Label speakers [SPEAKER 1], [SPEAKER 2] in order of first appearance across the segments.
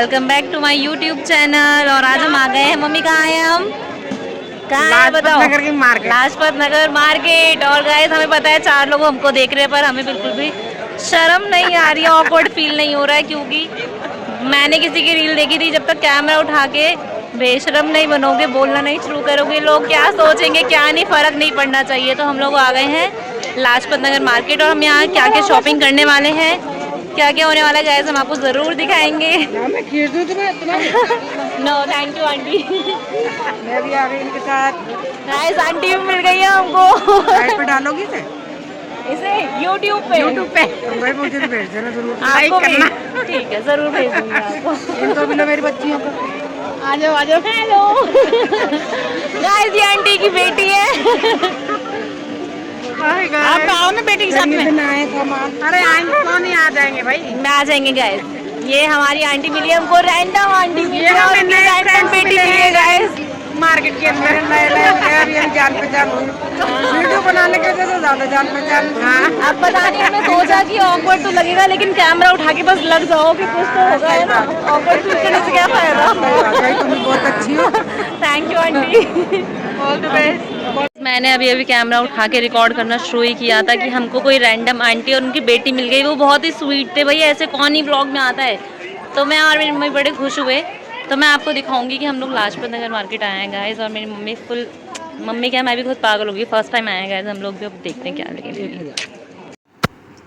[SPEAKER 1] Welcome back to my YouTube channel. और आज हम आ गए हैं, मम्मी कहाँ हैं हम? कहाँ है बताओ? लाजपत नगर मार्केट। और गाइस हमें पता है 4 लोग हमको देख रहे हैं, पर हमें बिल्कुल भी शर्म नहीं आ रही है, ऑकवर्ड फील नहीं हो रहा है, क्योंकि मैंने किसी की रील देखी थी, जब तक कैमरा उठा के बेशरम नहीं बनोगे, बोलना नहीं शुरू करोगे, लोग क्या सोचेंगे क्या नहीं, फर्क नहीं पड़ना चाहिए। तो हम लोग आ गए हैं लाजपत नगर मार्केट और हम यहाँ क्या क्या शॉपिंग करने वाले हैं, क्या क्या होने वाला है गाइस, हम आपको ज़रूर दिखाएंगे। No thank you aunty.
[SPEAKER 2] मैं भी आ गई इनके साथ।
[SPEAKER 1] गाइस आंटी भी मिल गई है हमको।
[SPEAKER 2] पे डालोगी
[SPEAKER 1] इसे यूट्यूब पे
[SPEAKER 2] भाई मुझे भी भेज देना जरूर।
[SPEAKER 1] आपको भी ठीक है, जरूर भेज दूंगी आपको।
[SPEAKER 2] इनको भी लो मेरी बच्चियों को।
[SPEAKER 1] आ जाओ आ जाओ। हेलो गाइस ये आंटी की बेटी है। आप आओ ना बेटी के साथ में।
[SPEAKER 2] अरे आएंगे कौन नहीं आ जाएंगे भाई।
[SPEAKER 1] मैं आ जाएंगे गाइस। ये हमारी आंटी मिली है हमको, रैंडम आंटी मिली है और इनकी रैंडम बेटी मिली है गाइस।
[SPEAKER 2] मार्केट के अंदर नए जान पहचान वीडियो बनाने के वजह से ज्यादा जान पहचान।
[SPEAKER 1] अब पता नहीं, हमने सोचा कि ऑकवर्ड तो लगेगा, लेकिन कैमरा उठा के बस लग जाओ कि कुछ तो होगा, है ना। ऑकवर्ड फील करने से क्या फायदा।
[SPEAKER 2] तुम बहुत अच्छी हो।
[SPEAKER 1] Thank you aunty. All the best. मैंने अभी अभी कैमरा उठा के रिकॉर्ड करना शुरू ही किया था कि हमको कोई रैंडम आंटी और उनकी बेटी मिल गई। वो बहुत ही स्वीट थे भाई, ऐसे कौन ही ब्लॉग में आता है। तो मैं और मेरी मम्मी बड़े खुश हुए। तो मैं आपको दिखाऊंगी कि हम लोग लाजपत नगर मार्केट आए हैं गाइस, और मेरी मम्मी फुल, मम्मी क्या मैं भी खुद पागल होगी, फर्स्ट टाइम आए हैं गाइस हम लोग भी। अब देखते हैं क्या लगेगा।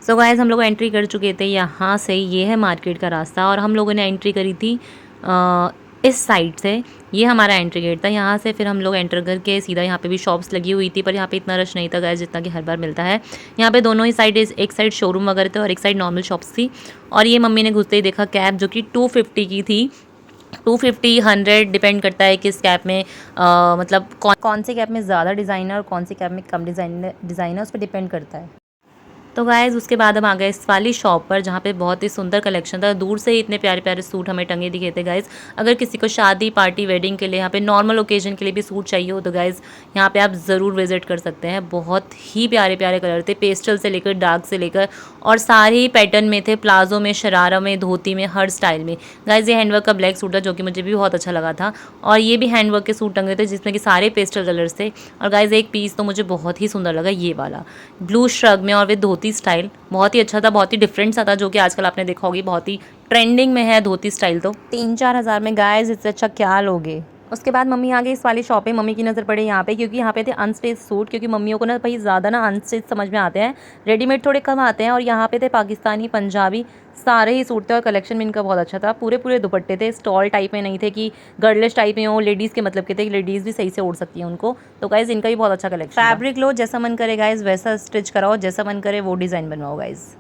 [SPEAKER 1] सो गाइस हम लोग एंट्री कर चुके थे यहाँ से, ये है मार्केट का रास्ता, और हम लोगों ने एंट्री करी थी इस साइड से। ये हमारा एंट्री गेट था। यहाँ से फिर हम लोग एंटर करके सीधा, यहाँ पे भी शॉप्स लगी हुई थी, पर यहाँ पे इतना रश नहीं था गाइस जितना कि हर बार मिलता है। यहाँ पे दोनों ही साइड, एक साइड शोरूम वगैरह थे और एक साइड नॉर्मल शॉप्स थी। और ये मम्मी ने घुसते ही देखा कैप, जो कि 250 की थी। 250 100 डिपेंड करता है किस कैप में मतलब कौन से कैप में ज़्यादा डिज़ाइन है और कौन से कैप में कम डिज़ाइन है, उस पर डिपेंड करता है। तो गाइज़ उसके बाद हम आ गए इस वाली शॉप पर, जहाँ पे बहुत ही सुंदर कलेक्शन था। दूर से ही इतने प्यारे प्यारे सूट हमें टंगे दिखे थे गाइज़। अगर किसी को शादी पार्टी वेडिंग के लिए, यहाँ पे नॉर्मल ओकेजन के लिए भी सूट चाहिए हो तो गाइज़ यहाँ पे आप ज़रूर विजिट कर सकते हैं। बहुत ही प्यारे प्यारे कलर थे, पेस्टल से लेकर डार्क से लेकर, और सारे ही पैटर्न में थे, प्लाजो में, शरारा में, धोती में, हर स्टाइल में। गाइज़ ये हैंडवर्क का ब्लैक सूट था जो कि मुझे भी बहुत अच्छा लगा था, और ये भी हैंडवर्क के सूट टंगे थे जिसमें कि सारे पेस्टल कलर्स थे। और गाइज़ एक पीस तो मुझे बहुत ही सुंदर लगा, ये वाला ब्लू श्रग में और वे धोती स्टाइल, बहुत ही अच्छा था, बहुत ही डिफरेंट सा था, जो कि आजकल आपने देखा होगी बहुत ही ट्रेंडिंग में है धोती स्टाइल। तो 3-4 हज़ार में गाइस इससे अच्छा क्या लोगे। उसके बाद मम्मी आ गई इस वाली शॉप पे। मम्मी की नज़र पड़े यहाँ पे, क्योंकि यहाँ पे थे अनस्टिच सूट, क्योंकि मम्मियों को ना भाई ज़्यादा ना अनस्टिच समझ में आते हैं, रेडीमेड थोड़े कम आते हैं। और यहाँ पे थे पाकिस्तानी, पंजाबी, सारे ही सूट थे और कलेक्शन भी इनका बहुत अच्छा था। पूरे पूरे दुपट्टे थे, स्टॉल टाइप में नहीं थे कि गर्लिश टाइप में हो, लेडीज़ के मतलब के थे कि लेडीज़ भी सही से ओढ़ सकती हैं उनको। तो गाइज़ इनका भी बहुत अच्छा कलेक्शन। फैब्रिक लो, जैसा मन करे गाइज़ वैसा स्टिच कराओ, जैसा मन करे वो डिज़ाइन बनवाओ गाइज़।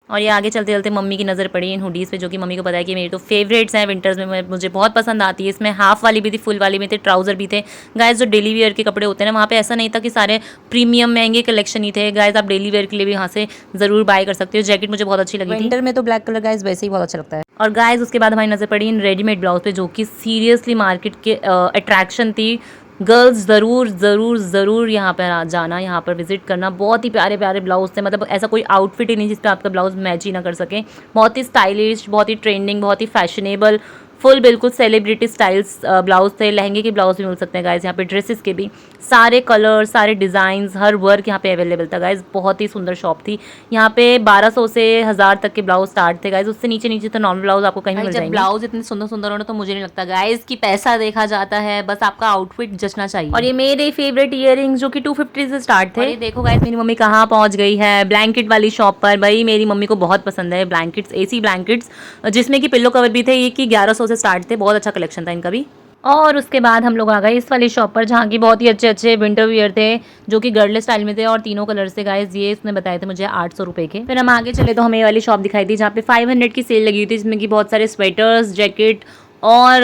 [SPEAKER 1] और ये आगे चलते चलते मम्मी की नज़र पड़ी इन हुडीज़ पे, जो कि मम्मी को पता है कि मेरी तो फेवरेट्स हैं विंटर्स में, मुझे बहुत पसंद आती है। इसमें हाफ वाली भी थी, फुल वाली भी थी, ट्राउज़र भी थे गाइस। जो डेली वेयर के कपड़े होते हैं ना, वहाँ पे ऐसा नहीं था कि सारे प्रीमियम महंगे कलेक्शन ही थे गाइस। आप डेली वेयर के लिए भी यहाँ से ज़रूर बाय कर सकते हो। जैकेट मुझे बहुत अच्छी लगी थी, विंटर में तो ब्लैक कलर गाइस वैसे ही बहुत अच्छा लगता है। और गाइस उसके बाद हमारी नज़र पड़ी इन रेडीमेड ब्लाउज पे, जो कि सीरियसली मार्केट के अट्रैक्शन थी। गर्ल्स ज़रूर ज़रूर ज़रूर यहाँ पर जाना, यहाँ पर विजिट करना। बहुत ही प्यारे प्यारे ब्लाउज थे, मतलब ऐसा कोई आउटफिट ही नहीं जिस पे आपका ब्लाउज मैच ही ना कर सके। बहुत ही स्टाइलिश, बहुत ही ट्रेंडिंग, बहुत ही फैशनेबल, फुल बिल्कुल सेलिब्रिटी स्टाइल्स ब्लाउज थे। लहंगे के ब्लाउज भी मिल सकते हैं गाइज यहाँ पे, ड्रेसेस के भी सारे कलर, सारे डिज़ाइंस, हर वर्क यहाँ पे अवेलेबल था गाइज। बहुत ही सुंदर शॉप थी। यहाँ पे 1200 से 1000 तक के ब्लाउज स्टार्ट थे गाइज। उससे नीचे नीचे तो नॉर्मल ब्लाउज आपको कहीं मिल जाएंगे। ब्लाउज इतने सुंदर सुंदर होना तो मुझे नहीं लगता गाइज कि पैसा देखा जाता है, बस आपका आउटफिट जचना चाहिए। और ये मेरे फेवरेट ईयरिंग्स जो कि 250 से स्टार्ट थे। देखो गाइज मेरी मम्मी कहाँ पहुँच गई है, ब्लैंकेट वाली शॉप पर। भाई मेरी मम्मी को बहुत पसंद है ब्लैंकेट्स, एसी ब्लैंकेट्स, जिसमें कि पिल्लो कवर भी थे। ये कि 1100 से स्टार्ट थे, बहुत अच्छा कलेक्शन था इनका भी। और उसके बाद हम लोग आ गए इस वाली शॉप पर, जहाँ की बहुत ही अच्छे अच्छे विंटर वियर थे, जो कि गर्ल स्टाइल में थे और तीनों कलर से गाइज। ये इसने बताए थे मुझे 800 रुपये के। फिर हम आगे चले तो हमें ये वाली शॉप दिखाई दी, जहाँ पे 500 की सेल लगी हुई थी, जिसमें कि बहुत सारे स्वेटर्स, जैकेट और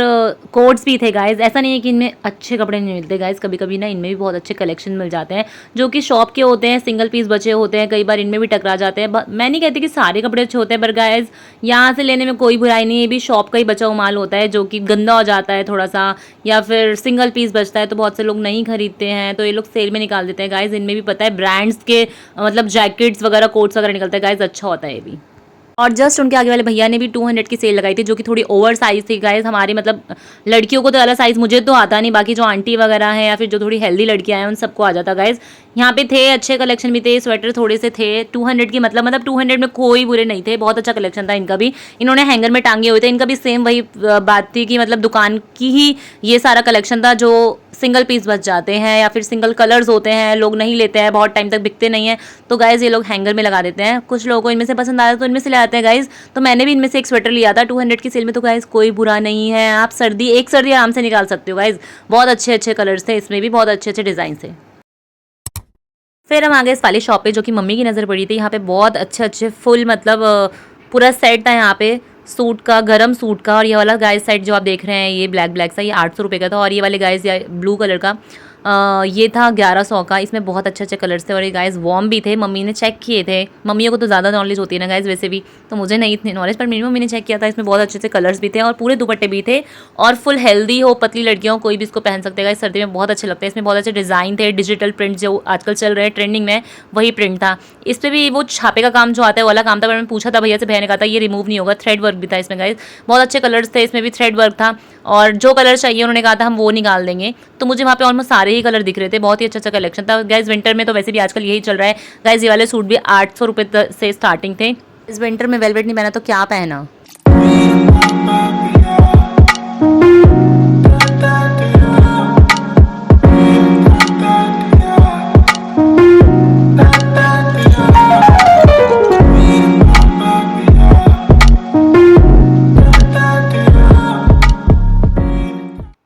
[SPEAKER 1] कोट्स भी थे गाइज। ऐसा नहीं है कि इनमें अच्छे कपड़े नहीं मिलते गाइज, कभी कभी ना इनमें भी बहुत अच्छे कलेक्शन मिल जाते हैं, जो कि शॉप के होते हैं, सिंगल पीस बचे होते हैं, कई बार इनमें भी टकरा जाते हैं। मैं नहीं कहती कि सारे कपड़े अच्छे होते हैं, पर गाइज यहाँ से लेने में कोई बुराई नहीं है। ये भी शॉप का ही बचा हुआ माल होता है, जो कि गंदा हो जाता है थोड़ा सा, या फिर सिंगल पीस बचता है तो बहुत से लोग नहीं खरीदते हैं, तो ये लोग सेल में निकाल देते हैं गाइज। इनमें भी पता है ब्रांड्स के मतलब जैकेट्स वगैरह, कोट्स वगैरह निकलते हैं गाइज, अच्छा होता है ये भी। और जस्ट उनके आगे वाले भैया ने भी 200 की सेल लगाई थी, जो कि थोड़ी ओवर साइज थी गाइस। हमारी मतलब लड़कियों को तो अलग साइज, मुझे तो आता नहीं, बाकी जो आंटी वगैरह हैं या फिर जो थोड़ी हेल्दी लड़कियां हैं उन सबको आ जाता गाइस। यहाँ पे थे अच्छे कलेक्शन भी थे, स्वेटर थोड़े से थे 200 की, मतलब 200 में कोई बुरे नहीं थे, बहुत अच्छा कलेक्शन था इनका भी। इन्होंने हैंगर में टांगे हुए थे, इनका भी सेम वही बात थी कि मतलब दुकान की ही ये सारा कलेक्शन था, जो सिंगल पीस बच जाते हैं या फिर सिंगल कलर्स होते हैं, लोग नहीं लेते हैं, बहुत टाइम तक बिकते नहीं है, तो गाइज ये लोग हैंगर में लगा देते हैं। कुछ लोगों को इनमें से पसंद आता है तो इनमें से ले आते हैं गाइज। तो मैंने भी इनमें से एक स्वेटर लिया था 200 की सेल में, तो गाइज कोई बुरा नहीं है, आप एक सर्दी आराम से निकाल सकते हो गाइज। बहुत अच्छे अच्छे कलर्स थे इसमें भी, बहुत अच्छे अच्छे डिजाइन थे। फिर हम आ गए इस वाली शॉप पे, जो कि मम्मी की नज़र पड़ी थी। यहाँ पे बहुत अच्छे अच्छे फुल मतलब पूरा सेट था यहाँ पे सूट का, गरम सूट का। और ये वाला गाइस सेट जो आप देख रहे हैं, ये ब्लैक ब्लैक सा, ये 800 रुपये का था। और ये वाले गाइस ब्लू कलर का ये था 1100 का। इसमें बहुत अच्छे अच्छे कलर्स थे और ये गाइस वॉर्म भी थे, मम्मी ने चेक किए थे। मम्मियों को तो ज़्यादा नॉलेज होती है ना गाइस, वैसे भी तो मुझे नहीं इतनी नॉलेज, पर मेरी मम्मी ने चेक किया था। इसमें बहुत अच्छे अच्छे कलर्स भी थे और पूरे दुपट्टे भी थे और फुल हेल्दी हो, पतली लड़कियों कोई भी इसको पहन सकते हैं गाइस, सर्दी में बहुत अच्छे लगते हैं। इसमें बहुत अच्छे डिज़ाइन थे, डिजिटल प्रिंट जो आजकल चल रहे हैं ट्रेंडिंग में, वही प्रिंट था। इस पर भी वो छापे का काम जो आता है वाला काम था, पर मैंने पूछा था भैया से, भैया ने कहा था ये रिमूव नहीं होगा। थ्रेड वर्क भी था इसमें गाइस, बहुत अच्छे कलर्स थे, इसमें भी थ्रेड वर्क था और जो कलर चाहिए उन्होंने कहा था हम वो निकाल देंगे। तो मुझे वहाँ पे ऑलमोस्ट सारे ही कलर दिख रहे थे, बहुत ही अच्छा अच्छा कलेक्शन था गाइस। विंटर में तो वैसे भी आजकल यही चल रहा है गाइस, ये वाले सूट भी 800 रुपये से स्टार्टिंग थे। इस विंटर में वेलवेट नहीं पहना तो क्या पहना।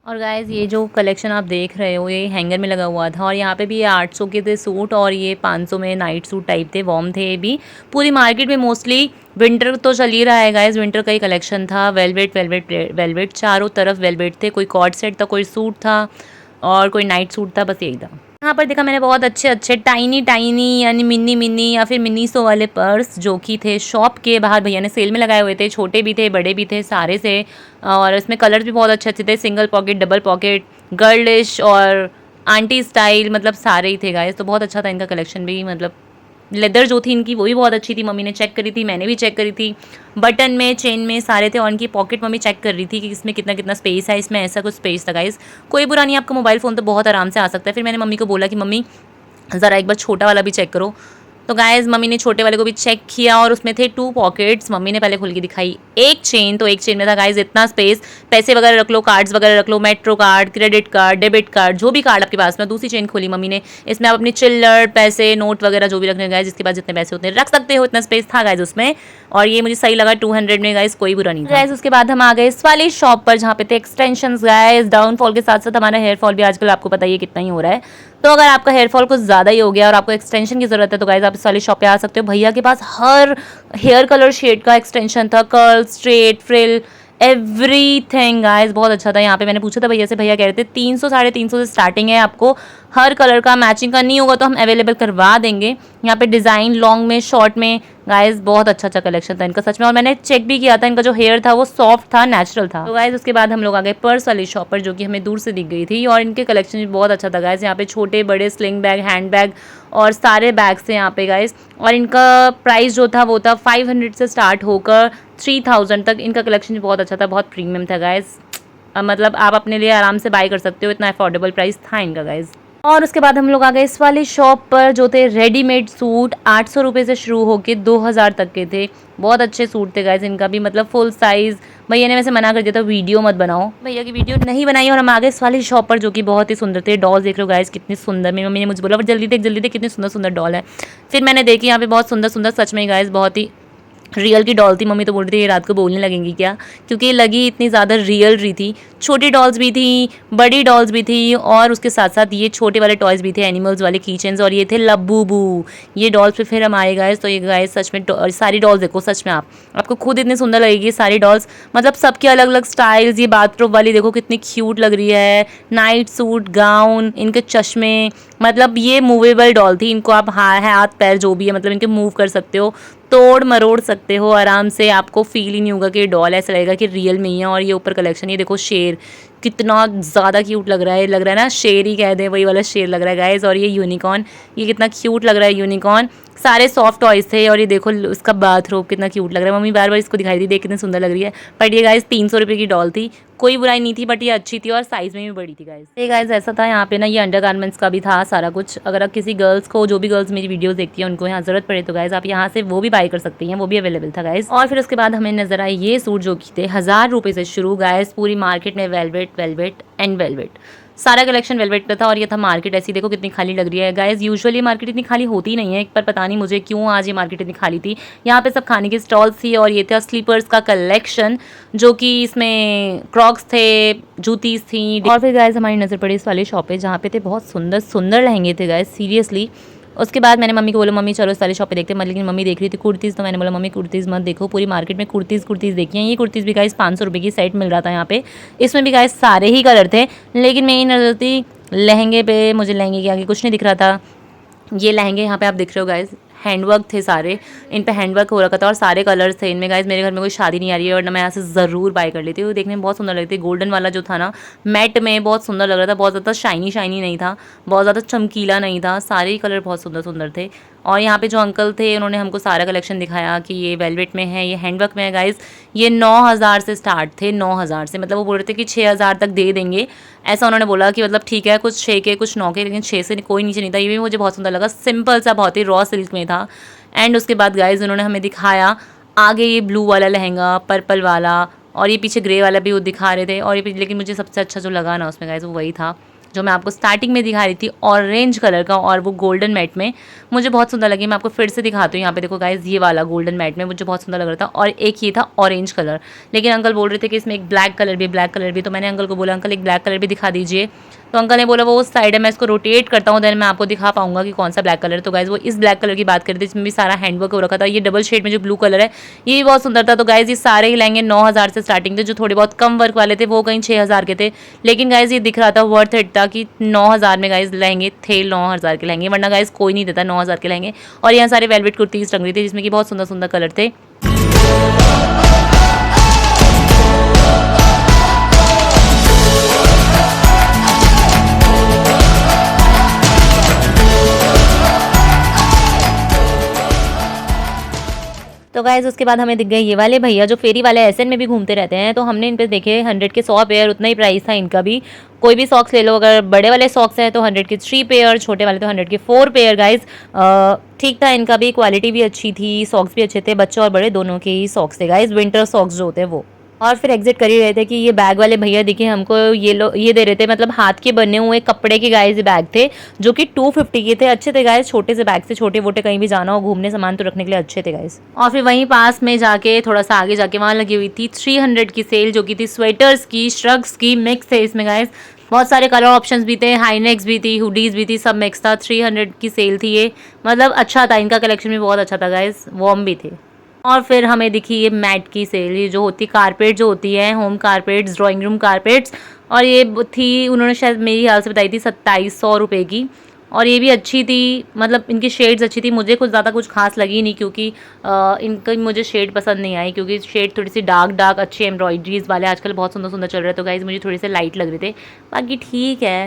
[SPEAKER 1] और गाइज़ ये जो कलेक्शन आप देख रहे हो ये हैंगर में लगा हुआ था और यहाँ पे भी ये 800 के थे सूट और ये 500 में नाइट सूट टाइप थे, वॉर्म थे ये भी। पूरी मार्केट में मोस्टली विंटर तो चल ही रहा है गाइज़, विंटर का ही कलेक्शन था। वेलवेट वेलवेट वेलवेट, चारों तरफ वेलवेट थे, कोई कॉर्ड सेट था, कोई सूट था और कोई नाइट सूट था, बस यही था। यहाँ पर देखा मैंने बहुत अच्छे अच्छे टाइनी टाइनी यानी मिनी मिनी या फिर मिनीसो वाले पर्स, जो कि थे शॉप के बाहर भैया ने सेल में लगाए हुए थे। छोटे भी थे, बड़े भी थे, सारे से। और इसमें कलर्स भी बहुत अच्छे अच्छे थे, single pocket, double pocket, girlish और आंटी स्टाइल, मतलब सारे ही थे गाइस। तो बहुत अच्छा था इनका कलेक्शन भी, मतलब लेदर जो थी इनकी वो भी बहुत अच्छी थी, मम्मी ने चेक करी थी, मैंने भी चेक करी थी। बटन में, चेन में सारे थे और इनकी पॉकेट मम्मी चेक कर रही थी कि इसमें कितना कितना स्पेस है। इसमें ऐसा कुछ स्पेस था गाइस, कोई बुरा नहीं, आपका मोबाइल फ़ोन तो बहुत आराम से आ सकता है। फिर मैंने मम्मी को बोला कि मम्मी ज़रा एक बार छोटा वाला भी चेक करो। तो गाइस मम्मी ने छोटे वाले को भी चेक किया और उसमें थे 2 पॉकेट्स। मम्मी ने पहले खुल के दिखाई एक चेन, तो एक चेन में था गाइस इतना स्पेस, पैसे वगैरह रख लो, कार्ड्स वगैरह रख लो, metro card, credit card, debit card, जो भी कार्ड आपके पास में। दूसरी चेन खोली मम्मी ने, इसमें आप अपनी चिल्लर, पैसे, नोट वगैरह जो भी रखने गाइस, जिसके पास जितने पैसे उतने रख सकते हो, इतना स्पेस था गाइस उसमें। और ये मुझे सही लगा 200 में गाइस, कोई बुरा नहीं था गाइस। उसके बाद हम आ गए इस वाली शॉप पर जहाँ पे थे एक्सटेंशंस गाइस। डाउनफॉल के साथ साथ हमारा हेयर फॉल भी आजकल आपको पता ही है कितना ही हो रहा है। तो अगर आपका हेयर फॉल कुछ ज़्यादा ही हो गया और आपको एक्सटेंशन की ज़रूरत है तो गाइस आप इस वाली शॉप पे आ सकते हो। भैया के पास हर हेयर कलर शेड का एक्सटेंशन था, curl, straight, frill, everything guys, बहुत अच्छा था। यहाँ पे मैंने पूछा था भैया से, भैया कह रहे थे 300 350 से स्टार्टिंग है, आपको हर कलर का मैचिंग का नहीं होगा तो हम अवेलेबल करवा देंगे। यहाँ पे डिज़ाइन लॉन्ग में, शॉर्ट में गाइस, बहुत अच्छा अच्छा कलेक्शन था इनका सच में। और मैंने चेक भी किया था, इनका जो हेयर था वो सॉफ्ट था, नेचुरल था। तो गाइस उसके बाद हम लोग आ गए पर्स वाली शॉप पर, जो कि हमें दूर से दिख गई थी और इनके कलेक्शन भी बहुत अच्छा था गाइस। यहाँ पे छोटे बड़े स्लिंग बैग, हैंड बैग और सारे बैग्स थे यहाँ पे गाइस। और इनका प्राइस जो था वो था 500 से स्टार्ट होकर 3000 तक। इनका कलेक्शन भी बहुत अच्छा था, बहुत प्रीमियम था गाइस, मतलब आप अपने लिए आराम से बाय कर सकते हो, इतना अफोर्डेबल प्राइस था इनका गाइस। और उसके बाद हम लोग आ गए इस वाली शॉप पर, जो थे रेडीमेड सूट। 800 रुपये से शुरू होके 2000 तक के थे, बहुत अच्छे सूट थे गाइस इनका भी, मतलब फुल साइज़। भैया ने वैसे मना कर दिया था वीडियो मत बनाओ, भैया की वीडियो नहीं बनाई। और हम आ गए इस वाली शॉप पर, जो कि बहुत ही सुंदर थे। डॉल्स देख रहे हो गाइस कितनी सुंदर, मेरी मम्मी ने मुझे बोला जल्दी देख कितनी सुंदर सुंदर डॉल है। फिर मैंने देखी यहाँ पे बहुत सुंदर सुंदर, सच में गाइस बहुत ही रियल की डॉल थी। मम्मी तो बोल रही थी ये रात को बोलने लगेंगी क्या, क्योंकि लगी इतनी ज़्यादा रियल रही थी। छोटी डॉल्स भी थी, बड़ी डॉल्स भी थी और उसके साथ साथ ये छोटे वाले टॉयज़ भी थे, एनिमल्स वाले कीचेन्स। और ये थे लब्बूबू, ये डॉल्स पे फिर हम आए गाइस। तो ये गाइस सच में सारी डॉल्स देखो, सच में आपको खुद इतनी सुंदर लगेगी सारी डॉल्स, मतलब सबके अलग अलग स्टाइल्स। ये बाथरूम वाली देखो कितनी क्यूट लग रही है, नाइट सूट, गाउन, इनके चश्मे, मतलब ये मूवेबल डॉल थी। इनको आप हाथ पैर जो भी है मतलब इनके मूव कर सकते हो, तोड़ मरोड़ सकते हो आराम से, आपको फील ही नहीं होगा कि ये डॉल है, ऐसा लगेगा कि रियल में ही है। और ये ऊपर कलेक्शन ये देखो शेर, कितना ज़्यादा क्यूट लग रहा है ना, शेर ही कह दें, वही वाला शेर लग रहा है गाइज। और ये यूनिकॉर्न, ये कितना क्यूट लग रहा है यूनिकॉर्न। सारे सॉफ्ट टॉयज थे और ये देखो उसका बाथरोब कितना क्यूट लग रहा है। मम्मी बार बार इसको दिखाई दी, देख कितनी सुंदर लग रही है। बट ये गाइज 300 रुपये की डॉल थी, कोई बुराई नहीं थी, बट ये अच्छी थी और साइज़ में भी बड़ी थी गाइज। ये गाइज ऐसा था यहाँ पे ना, ये अंडरगारमेंट्स का भी था सारा कुछ। अगर आप किसी गर्ल्स को, जो भी गर्ल्स मेरी वीडियोस देखती हैं, उनको यहाँ ज़रूरत पड़े तो गाइज आप यहाँ से वो भी बाय कर सकती हैं, वो भी अवेलेबल था गाइज। और फिर उसके बाद हमें नजर आए ये सूट जो कि थे 1000 रुपये से शुरू गाइज। पूरी मार्केट में वेलवेट एंड वेलवेट, सारा कलेक्शन वेलवेट का था। और ये था मार्केट, ऐसी देखो कितनी खाली लग रही है गाइज। यूजुअली मार्केट इतनी खाली होती नहीं है, पर पता नहीं मुझे क्यों आज ये मार्केट इतनी खाली थी। यहाँ पे सब खाने की स्टॉल्स थी और ये था स्लीपर्स का कलेक्शन, जो कि इसमें क्रॉक्स थे, जूतीस थी। और फिर गाइज हमारी नज़र पड़ी इस वाली शॉप पे, जहाँ पे थे बहुत सुंदर सुंदर लहंगे थे गाइज, सीरियसली। उसके बाद मैंने मम्मी को बोला मम्मी चलो इस वाली शॉप पे देखते हैं, लेकिन मम्मी देख रही थी कुर्तीज़, तो मैंने बोला मम्मी कुर्तीज़ मत देखो, पूरी मार्केट में कुर्तीज़ देखी हैं। ये कुर्तीज़ भी गाइस 500 रुपये की सेट मिल रहा था यहाँ पे। इसमें भी गाइस सारे ही कलर थे, लेकिन मेरी नज़र थी लहंगे पे। मुझे लहंगे के आगे कुछ नहीं दिख रहा था। ये लहंगे यहाँ पे आप दिख रहे हो गाइस, हैंडवर्क थे सारे, इन पे हैंडवर्क हो रखा था और सारे कलर्स थे इनमें गाइस। मेरे घर में कोई शादी नहीं आ रही है, और ना मैं यहाँ से ज़रूर बाय कर लेती हूँ। देखने में बहुत सुंदर लगती है। गोल्डन वाला जो था ना मैट में, बहुत सुंदर लग रहा था, बहुत ज़्यादा शाइनी नहीं था, बहुत ज़्यादा चमकीला नहीं था, सारे ही कलर बहुत सुंदर सुंदर थे। और यहाँ पे जो अंकल थे उन्होंने हमको सारा कलेक्शन दिखाया कि ये वेलवेट में है, ये हैंडवर्क में है गाइस। ये 9000 से स्टार्ट थे, 9000 से, मतलब वो बोल रहे थे कि 6000 तक दे देंगे, ऐसा उन्होंने बोला कि मतलब ठीक है, कुछ 6 के कुछ 9 के, लेकिन 6 से कोई नीचे नहीं था। ये भी मुझे बहुत सुंदर लगा, सिंपल सा, बहुत ही रॉ सिल्क में था। एंड उसके बाद गाइस उन्होंने हमें दिखाया आगे ये ब्लू वाला लहंगा, पर्पल वाला, और ये पीछे ग्रे वाला भी वो दिखा रहे थे। और ये लेकिन मुझे सबसे अच्छा जो लगा ना उसमें गाइस वो वही था जो मैं आपको स्टार्टिंग में दिखा रही थी, ऑरेंज कलर का, और वो गोल्डन मैट में मुझे बहुत सुंदर लगी। मैं आपको फिर से दिखाती हूँ। यहाँ पे देखो गाइस, ये वाला गोल्डन मैट में मुझे बहुत सुंदर लग रहा था, और एक ये था ऑरेंज कलर। लेकिन अंकल बोल रहे थे कि इसमें एक ब्लैक कलर भी, तो मैंने अंकल को बोला अंकल एक ब्लैक कलर भी दिखा दीजिए। तो अंकल ने बोला वो उस साइड है, मैं इसको रोटेट करता हूँ, देन मैं आपको दिखा पाऊंगा कि कौन सा ब्लैक कलर है। तो गाइज वो इस ब्लैक कलर की बात कर रही थी, इसमें भी सारा हैंडवर्क हो रखा था। ये डबल शेड में जो ब्लू कलर है ये भी बहुत सुंदर था। तो गाइज ये सारे ही लहंगे 9000 से स्टार्टिंग थे, जो थोड़े बहुत कम वर्क वाले थे वो कहीं 6000 के थे। लेकिन गाइज ये दिख रहा था वर्थ इट था कि 9000 में गाइज लहंगे थे, 9000 के लहंगे, वरना गाइज कोई नहीं देता 9000 के लहंगे। और यहाँ सारे वेलवेट कुर्तीज टंग रही थी, जिसमें कि बहुत सुंदर सुंदर कलर थे। तो गाइज़ उसके बाद हमें दिख गए ये वाले भैया जो फेरी वाले एसएन में भी घूमते रहते हैं। तो हमने इन पे देखे 100 के 100 पेयर, उतना ही प्राइस था इनका भी। कोई भी सॉक्स ले लो, अगर बड़े वाले सॉक्स हैं तो 100 के 3 पेयर, छोटे वाले तो 100 के 4 पेयर गाइज़। ठीक था इनका भी, क्वालिटी भी अच्छी थी, सॉक्स भी अच्छे थे, बच्चे और बड़े दोनों के ही सॉक्स थे गाइज़, विंटर सॉक्स जो होते हैं वो। और फिर एग्जिट कर ही रहे थे कि ये बैग वाले भैया दिखे हमको, ये दे रहे थे, मतलब हाथ के बने हुए कपड़े के गाइस बैग थे, जो कि 250 के थे। अच्छे थे गाइस, छोटे से बैग से, छोटे वोटे कहीं भी जाना हो घूमने, सामान तो रखने के लिए अच्छे थे गाइस। और फिर वहीं पास में जाके थोड़ा सा आगे जाके वहाँ लगी हुई थी 300 की सेल, जो कि थी स्वेटर्स की, श्रग्स की, मिक्स थे इसमें गाइस। बहुत सारे कलर ऑप्शंस भी थे, हाईनेक्स भी थी, हुडीज भी थी, सब मिक्स था। 300 की सेल थी ये, मतलब अच्छा था, इनका कलेक्शन भी बहुत अच्छा था गाइस, वार्म भी थे। और फिर हमें दिखी ये मैट की सेल, ये जो होती कारपेट जो होती है, home carpets, drawing room carpets, और ये थी, उन्होंने शायद मेरी ख्याल से बताई थी 2700 रुपये की। और ये भी अच्छी थी, मतलब इनकी शेड्स अच्छी थी। मुझे कुछ ज़्यादा कुछ खास लगी नहीं, क्योंकि इनकी मुझे शेड पसंद नहीं आई, क्योंकि शेड थोड़ी सी डार्क अच्छे एम्ब्रॉयडरीज वाले आजकल बहुत सुंदर सुंदर चल रहे हैं। तो गाइज मुझे थोड़े से लाइट लग रहे थे, बाकी ठीक है।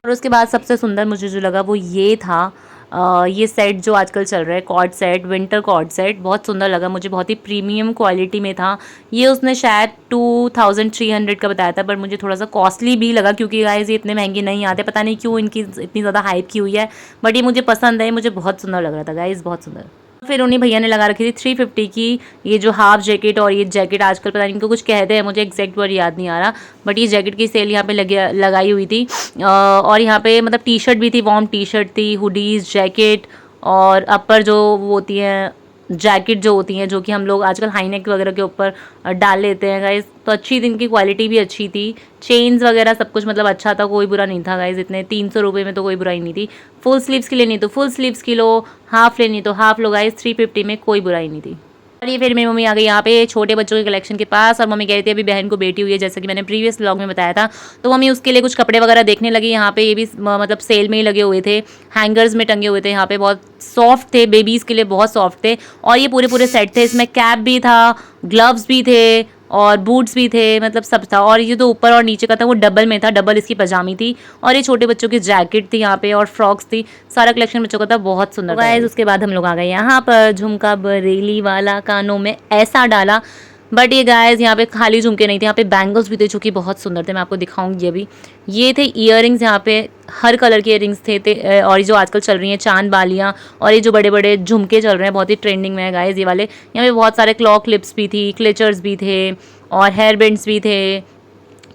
[SPEAKER 1] और उसके बाद सबसे सुंदर मुझे जो लगा वो ये था, ये सेट जो आजकल चल रहा है, coord set, winter coord set, बहुत सुंदर लगा मुझे, बहुत ही प्रीमियम क्वालिटी में था। ये उसने शायद 2300 का बताया था, पर मुझे थोड़ा सा कॉस्टली भी लगा, क्योंकि गाइस ये इतने महंगे नहीं आते, पता नहीं क्यों इनकी इतनी ज़्यादा हाइप की हुई है, बट ये मुझे पसंद है, मुझे बहुत सुंदर लग रहा था गाइस, बहुत सुंदर। फिर उन्हीं भैया ने लगा रखी थी 350 की ये जो हाफ जैकेट, और ये जैकेट आजकल पता नहीं इनको कुछ कहते हैं, मुझे एग्जैक्ट वर्ड याद नहीं आ रहा, बट ये जैकेट की सेल यहाँ पे लगाई हुई थी। और यहाँ पे मतलब टी शर्ट भी थी, वार्म टी शर्ट थी, हुडीज़, जैकेट, और अपर जो वो होती हैं जैकेट जो होती हैं, जो कि हम लोग आजकल हाई नेक वगैरह के ऊपर डाल लेते हैं गाइज। तो अच्छी थी, इनकी क्वालिटी भी अच्छी थी, चेन्स वगैरह सब कुछ मतलब अच्छा था, कोई बुरा नहीं था गाइज। इतने 300 रुपये में तो कोई बुराई नहीं थी। फुल स्लीव्स की लेनी तो फुल स्लीव्स की लो, हाफ लेनी तो हाफ लो गाइज, 350 में कोई बुराई नहीं थी। और ये फिर मेरी मम्मी आ गई यहाँ पे छोटे बच्चों के कलेक्शन के पास, और मम्मी कह रही थी अभी बहन को बेटी हुई है, जैसा कि मैंने प्रीवियस व्लॉग में बताया था। तो मम्मी उसके लिए कुछ कपड़े वगैरह देखने लगी। यहाँ पे ये भी मतलब सेल में ही लगे हुए थे, हैंगर्स में टंगे हुए थे, यहाँ पे बहुत सॉफ्ट थे, बेबीज़ के लिए बहुत सॉफ्ट थे। और ये पूरे सेट थे, इसमें कैप भी था, ग्लव्स भी थे, और बूट्स भी थे, मतलब सब था। और ये तो ऊपर और नीचे का था वो डबल में था, डबल इसकी पजामी थी। और ये छोटे बच्चों की जैकेट थी यहाँ पे और फ्रॉक्स थी, सारा कलेक्शन बच्चों का था, बहुत सुंदर था। उसके बाद हम लोग आ गए यहाँ पर, झुमका बरेली वाला कानों में ऐसा डाला। बट ये गाइस यहाँ पे खाली झुमके नहीं थे, यहाँ पे बैंगल्स भी थे जो कि बहुत सुंदर थे, मैं आपको दिखाऊंगी अभी। ये थे इयररिंग्स, यहाँ पे हर कलर के इयररिंग्स थे और ये जो आजकल चल रही हैं चांद बालियाँ, और ये जो बड़े बड़े झुमके चल रहे हैं बहुत ही ट्रेंडिंग में है गाइस ये वाले। यहाँ पे बहुत सारे क्लॉक क्लिप्स भी थी, क्लेचर्स भी थे और हेयर बैंड्स भी थे।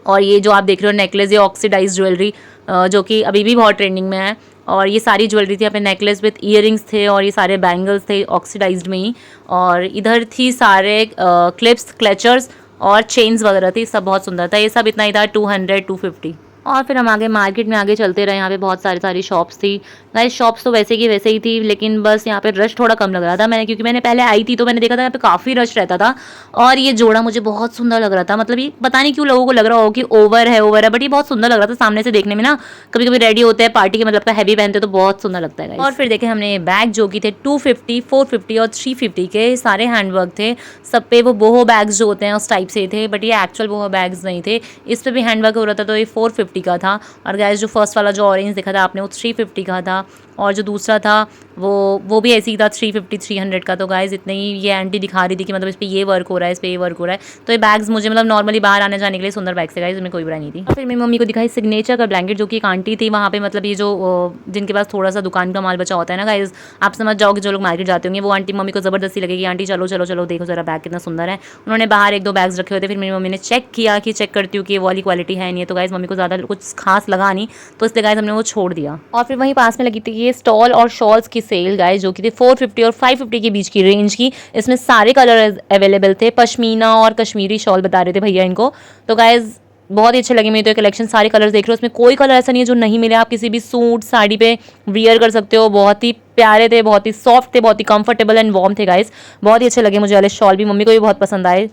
[SPEAKER 1] और ये जो आप देख रहे हो नेकलेस, ये ऑक्सीडाइज ज्वेलरी जो कि अभी भी बहुत ट्रेंडिंग में है। और ये सारी ज्वेलरी थी, यहाँ पे नेकलेस विथ ईयरिंग्स थे और ये सारे बैंगल्स थे ऑक्सीडाइज्ड में ही। और इधर थी सारे क्लिप्स, क्लेचर्स और चेन्स वगैरह थी, सब बहुत सुंदर था। ये सब इतना ही था 200 250। और फिर हम आगे मार्केट में आगे चलते रहे, यहाँ पे बहुत सारी शॉप्स थी गाइस। शॉप्स तो वैसे की वैसे ही थी, लेकिन बस यहाँ पे रश थोड़ा कम लग रहा था क्योंकि मैंने पहले आई थी तो मैंने देखा था यहाँ पे काफ़ी रश रहता था। और ये जोड़ा मुझे बहुत सुंदर लग रहा था, मतलब ये पता नहीं क्यों लोगों को लग रहा हो कि ओवर है, बट ये बहुत सुंदर लग रहा था सामने से देखने में ना। कभी कभी रेडी होते हैं पार्टी के मतलब का हैवी पहनते तो बहुत सुंदर लगता है। और फिर देखे हमने बैग जो कि थे 250, 450 और 350 के, सारे हैंडवर्क थे सब पे। वो बोहो बैग्स जो होते हैं उस टाइप से थे, बट ये एक्चुअल बोहो बैग्स नहीं थे, इस पर भी हैंडवर्क हो रहा था। तो ये 450 का था। और गाइस जो फर्स्ट वाला जो ऑरेंज दिखा था आपने वो 350 का था, और जो दूसरा था वो भी ऐसे ही था 350 300 का। तो गाइस इतने ही ये आंटी दिखा रही थी कि मतलब इस पे ये वर्क हो रहा है, इस पे ये वर्क हो रहा है। तो ये बैग्स मुझे मतलब नॉर्मली बाहर आने जाने के लिए सुंदर बैग्स थे गाइस, इसमें कोई बुराई नहीं थी। और फिर मेरी मम्मी को दिखाई सिग्नेचर का ब्लैंकेट, जो कि एक आंटी थी वहाँ पे, मतलब ये जो जिनके पास थोड़ा सा दुकान का माल बचा होता है ना गाइस, आप समझ जाओगे जो लोग मार्केट जाते होंगे, वो आंटी मम्मी को ज़बरदस्ती लगेगी आंटी चलो चलो चलो देखो जरा बैग कितना सुंदर है। उन्होंने बाहर 1-2 बैग्स रखे हुए थे, फिर मेरी मम्मी ने चेक किया कि चेक करती हूँ कि वो वाली क्वालिटी है नहीं है। तो गाइस मम्मी को ज़्यादा कुछ खास लगा नहीं, तो इसलिए गाइस हमने वो छोड़ दिया। और फिर वहीं पास में लगी थी ये स्टॉल और शॉल्स की सेल गाइस, जो कि थी 450 और 550 के बीच की रेंज की। इसमें सारे कलर अवेलेबल थे, पश्मीना और कश्मीरी शॉल बता रहे थे भैया इनको। तो गाइस बहुत ही अच्छे लगे मेरे तो कलेक्शन, सारे कलर्स देख रहे हो, उसमें कोई कलर ऐसा नहीं है जो नहीं मिले। आप किसी भी सूट साड़ी पे वियर कर सकते हो, बहुत ही प्यारे थे, बहुत ही सॉफ्ट थे, बहुत ही कंफर्टेबल एंड वार्म थे गाइस। बहुत ही अच्छे लगे मुझे वाले शॉल भी, मम्मी को भी बहुत पसंद आए।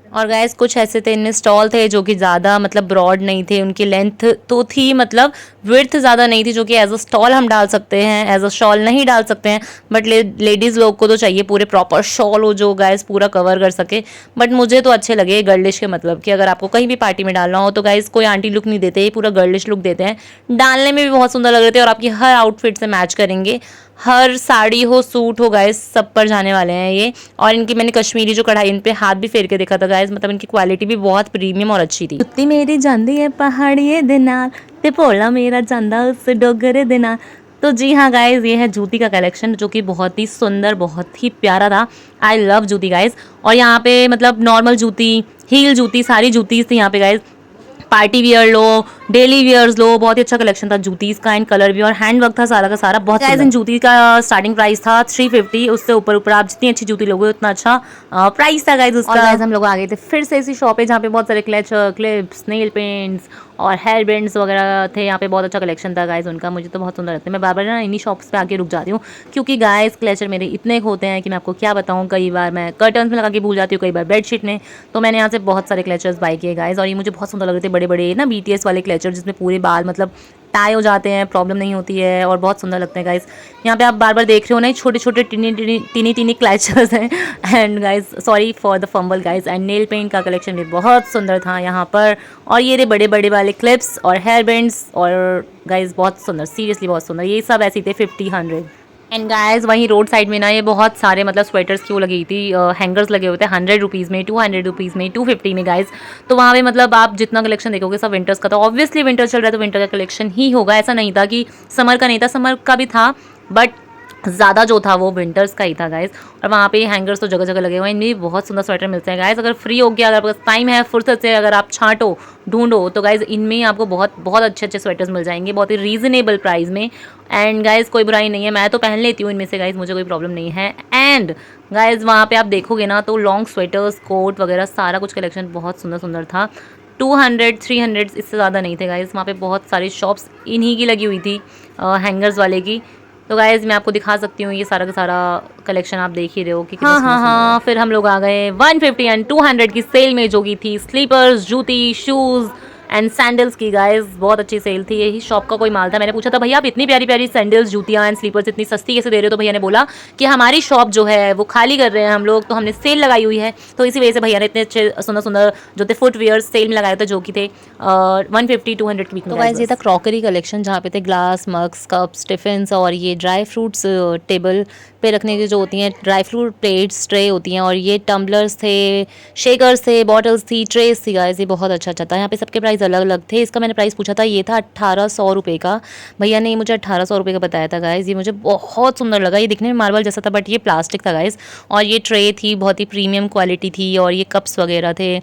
[SPEAKER 1] और गाइस कुछ ऐसे थे इनमें स्टॉल थे जो कि ज़्यादा मतलब ब्रॉड नहीं थे, उनकी लेंथ तो थी मतलब विड्थ ज़्यादा नहीं थी, जो कि एज अ स्टॉल हम डाल सकते हैं, एज अ शॉल नहीं डाल सकते हैं। बट लेडीज़ लोग को तो चाहिए पूरे प्रॉपर शॉल हो जो गाइस पूरा कवर कर सके। बट मुझे तो अच्छे लगे गर्लिश के, मतलब कि अगर आपको कहीं भी पार्टी में डालना हो तो गाइस कोई आंटी लुक नहीं देते, पूरा गर्लिश लुक देते हैं। डालने में भी बहुत सुंदर लग रहे थे और आपकी हर आउटफिट से मैच करेंगे, हर साड़ी हो सूट हो गाइस सब पर जाने वाले हैं ये। और इनकी मैंने कश्मीरी जो कढ़ाई इन पे हाथ भी फेर के देखा था गाइस, मतलब इनकी क्वालिटी भी बहुत प्रीमियम और अच्छी थी। जुत्ती मेरी जांदी है पहाड़िए दे नाल ते भोला मेरा जांदा उस डोगरे दे नाल। तो जी हाँ गाइस, ये है जूती का कलेक्शन जो कि बहुत ही सुंदर, बहुत ही प्यारा था। आई लव जूती गाइस। और यहाँ पे मतलब नॉर्मल जूती, हील जूती, सारी जूतीज थी यहाँ पे गाइस। पार्टी वियर लो, डेली वियर्स लो, बहुत ही अच्छा कलेक्शन था जूतीज का, एंड कलर भी और हैंड वर्क था सारा का सारा। बहुत इन जूती का स्टार्टिंग प्राइस था 350, उससे ऊपर ऊपर आप जितनी अच्छी जूती लोगे उतना अच्छा प्राइस था गाइस उसका। और गाइस हम लोग आ गए थे फिर से इसी शॉप पे जहाँ पे बहुत सारे क्लेचर, क्लिप्स, नेल पेंट्स और हेयर बैंड्स वगैरह थे। यहाँ पे बहुत अच्छा कलेक्शन था गाइस उनका, मुझे तो बहुत सुंदर लगता है। मैं बार बार ना इन्हीं शॉप्स पे आके रुक जाती हूँ क्योंकि गाइस क्लेचर मेरे इतने होते हैं कि मैं आपको क्या बताऊँ। कई बार मैं कर्टन्स में लगा के भूल जाती हूँ, कई बार बेडशीट में। तो मैंने यहाँ से बहुत सारे क्लेचर्स बाय किए गाइस, और ये मुझे बहुत सुंदर लग रहे थे, बड़े बड़े ना BTS वाले क्लेचर जिसमें पूरे बाल मतलब टाई हो जाते हैं, प्रॉब्लम नहीं होती है और बहुत सुंदर लगते हैं गाइस। यहाँ पे आप बार बार देख रहे हो ना, छोटे छोटे टीनी क्लैचर्स हैं। And guys sorry for the fumble guys. And nail paint का कलेक्शन भी बहुत सुंदर था यहाँ पर। और ये बड़े बड़े वाले क्लिप्स और हेयर बैंड्स और गाइस बहुत सुंदर, सीरियसली बहुत सुंदर। ये सब ऐसे थे 50-100। एंड गाइस वहीं रोड साइड में ना ये बहुत सारे मतलब स्वेटर्स की वो लगी थी, हैंगर्स लगे हुए थे 100 रुपीज़ में, 200 रुपीज़ में, 250 में गाइस। तो वहाँ पे मतलब आप जितना कलेक्शन देखोगे सब विंटर्स का। तो ऑब्वियसली विंटर चल रहा है तो विंटर का कलेक्शन ही होगा, ऐसा नहीं था कि समर का नहीं था, समर का भी था बट ज़्यादा जो था वो विंटर्स का ही था गाइस। और वहाँ पे हैंगर्स तो जगह जगह लगे हुए हैं, इनमें बहुत सुंदर स्वेटर मिलते हैं गाइस। अगर फ्री हो गया, अगर टाइम है, फुर्सत से अगर आप छांटो ढूंढो तो गाइस इनमें आपको बहुत बहुत अच्छे अच्छे स्वेटर्स मिल जाएंगे, बहुत ही रीजनेबल प्राइस में। एंड गाइस कोई बुराई नहीं है, मैं तो पहन लेती हूँ इनमें से गाइस, मुझे कोई प्रॉब्लम नहीं है। एंड गाइस वहाँ पे आप देखोगे ना तो लॉन्ग स्वेटर्स, कोट वगैरह सारा कुछ कलेक्शन बहुत सुंदर सुंदर था। 200-300 इससे ज़्यादा नहीं थे गाइस। वहाँ पे बहुत सारी शॉप्स इन्हीं की लगी हुई थी, हैंगर्स वाले की। तो गाइज मैं आपको दिखा सकती हूँ, ये सारा का सारा कलेक्शन आप देख ही रहे हो कि हाँ। फिर हम लोग आ गए 150 एंड 200 की सेल में, जो की थी स्लीपर्स, जूती, शूज़, एंड सैंडल्स की गाइस बहुत अच्छी सेल थी, यही शॉप का कोई माल था। मैंने पूछा था भैया आप इतनी प्यारी प्यारी सैंडल्स, जूतियाँ एंड स्लीपर्स इतनी सस्ती कैसे दे रहे हो, तो भैया ने बोला कि हमारी शॉप जो है वो खाली कर रहे हैं हम लोग, तो हमने सेल लगाई हुई है, तो इसी वजह से भैया ने इतने अच्छे सुंदर सुंदर जो थे फुटवेयर सेल में लगाए थे, जो कि थे 150-200 के बीच में। तो गाइस ये था क्रॉकरी कलेक्शन, जहाँ पे थे ग्लास, मग्स, कप्स, टिफिन्स और ये ड्राई फ्रूट्स टेबल पे रखने की जो होती हैं ड्राई फ्रूट प्लेट्स, ट्रे होती हैं, और ये टम्बलर्स थे, शेकर्स थे, बॉटल्स थी, ट्रेस थी गाइस। ये बहुत अच्छा था। यहाँ पे सबके प्राइस अलग अलग थे। इसका मैंने प्राइस पूछा था, ये था 1800 रुपये का। भैया ने ये मुझे 1800 रुपये का बताया था गाइस। ये मुझे बहुत सुंदर लगा, ये दिखने में मार्बल जैसा था बट ये प्लास्टिक था गाइस। और ये ट्रे थी, बहुत ही प्रीमियम क्वालिटी थी, और ये कप्स वगैरह थे।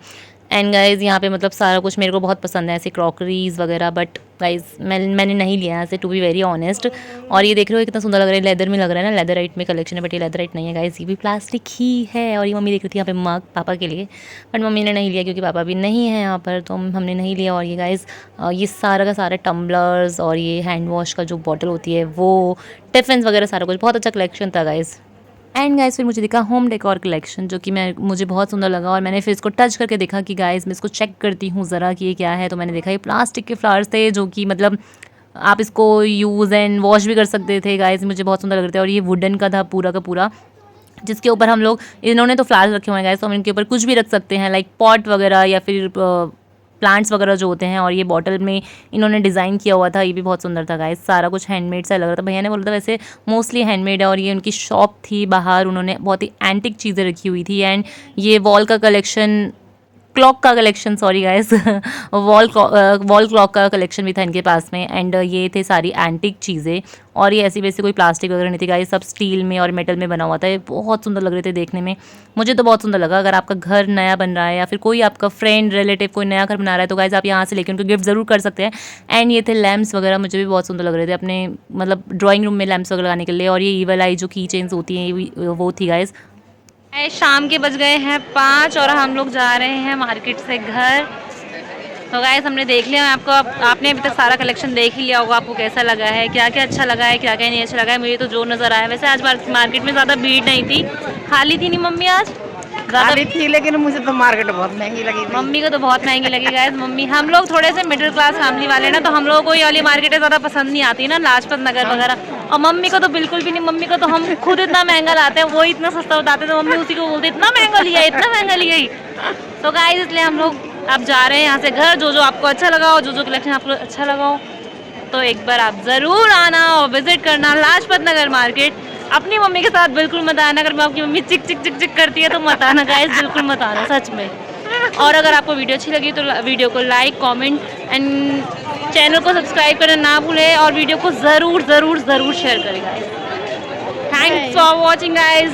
[SPEAKER 1] एंड गाइज़ यहाँ पे मतलब सारा कुछ मेरे को बहुत पसंद है, ऐसे क्रॉकरीज वगैरह, बट गाइज़ मैंने नहीं लिया ऐसे, टू बी वेरी ऑनेस्ट। और ये देख रहे हो कितना सुंदर लग रहा है, लेदर में लग रहा है ना, लेदराइट में कलेक्शन है, बट ये लेदराइट नहीं है गाइज़, ये भी प्लास्टिक ही है। और ये मम्मी देख रही थी यहाँ पे मग पापा के लिए, बट मम्मी ने नहीं लिया क्योंकि पापा भी नहीं है यहाँ पर, तो हमने नहीं लिया। और ये गाइज़ ये सारा का सारा टम्बलर्स और ये हैंड वॉश का जो बॉटल होती है वो, टिफिन वगैरह सारा कुछ, बहुत अच्छा कलेक्शन था गाइज़। एंड गाइस फिर मुझे दिखा होम डेकोर कलेक्शन, जो कि मुझे बहुत सुंदर लगा, और मैंने फिर इसको टच करके देखा कि गाइस मैं इसको चेक करती हूँ ज़रा कि ये क्या है। तो मैंने देखा ये प्लास्टिक के फ्लावर्स थे, जो कि मतलब आप इसको यूज़ एंड वॉश भी कर सकते थे गाइस, मुझे बहुत सुंदर लग रहे थे। और ये वुडन का था पूरा का पूरा, जिसके ऊपर हम लोग, इन्होंने तो फ्लावर्स रखे हुए हैं गाइस, तो हम इनके ऊपर कुछ भी रख सकते हैं, लाइक पॉट वगैरह या फिर प्लांट्स वगैरह जो होते हैं। और ये बॉटल में इन्होंने डिज़ाइन किया हुआ था, ये भी बहुत सुंदर था गाइस, सारा कुछ हैंडमेड सा लग रहा था। भैया ने बोला था वैसे मोस्टली हैंडमेड है। और ये उनकी शॉप थी बाहर, उन्होंने बहुत ही एंटिक चीज़ें रखी हुई थी। एंड ये वॉल का कलेक्शन, क्लॉक का collection, sorry guys wall clock का कलेक्शन भी था इनके पास में। एंड ये थे सारी एंटिक चीज़ें, और ये ऐसी वैसे कोई प्लास्टिक वगैरह नहीं थी गाइस, सब स्टील में और मेटल में बना हुआ था। ये बहुत सुंदर लग रहे थे देखने में, मुझे तो बहुत सुंदर लगा। अगर आपका घर नया बन रहा है या फिर कोई आपका फ्रेंड रिलेटिव कोई नया घर बना रहा है, तो गाइस आप यहाँ से लेकर उनको गिफ्ट ज़रूर कर सकते हैं। एंड ये थे लैम्प्स वगैरह, मुझे भी बहुत सुंदर लग रहे थे अपने मतलब ड्राइंग रूम में लैम्प्स वगैरह लगाने के लिए। और ये ईवल आई जो की चेन्स होती हैं वो थी गाइस। शाम के बज गए हैं 5 और हम लोग जा रहे हैं मार्केट से घर। तो गाइस हमने देख लिया, आपने अभी तक सारा कलेक्शन देख ही लिया होगा। आपको कैसा लगा है, क्या क्या अच्छा लगा है, क्या क्या नहीं अच्छा लगा है। मुझे तो जो नज़र आया, वैसे आज मार्केट में ज़्यादा भीड़ नहीं थी, खाली थी नहीं मम्मी आज
[SPEAKER 2] खाली थी, लेकिन मुझे तो मार्केट बहुत महंगी लगी।
[SPEAKER 1] मम्मी को तो बहुत महंगी लगी गाइस। मम्मी, हम लोग थोड़े से मिडिल क्लास फैमिली वाले ना, तो हम लोगों को ये वाली मार्केटें ज़्यादा पसंद नहीं आती ना, लाजपत नगर वगैरह। और मम्मी को तो बिल्कुल भी नहीं, मम्मी को तो हम खुद इतना महंगा लाते हैं, वो इतना सस्ता बताते, तो मम्मी उसी को बोलते इतना महंगा लिया, इतना महंगा लिया ही। तो गाइस इसलिए हम लोग अब जा रहे हैं यहाँ से घर। जो जो आपको अच्छा लगा हो, जो जो कलेक्शन आपको अच्छा लगा हो, तो एक बार आप ज़रूर आना और विजिट करना लाजपत नगर मार्केट। अपनी मम्मी के साथ बिल्कुल मत आना, अगर आपकी मम्मी चिक चिक चिक चिक करती है तो मत आना गाइस, बिल्कुल मत आना सच में। और अगर आपको वीडियो अच्छी लगी तो वीडियो को लाइक, कमेंट एंड चैनल को सब्सक्राइब करना ना भूलें, और वीडियो को ज़रूर ज़रूर ज़रूर शेयर करें guys. Thanks for watching guys.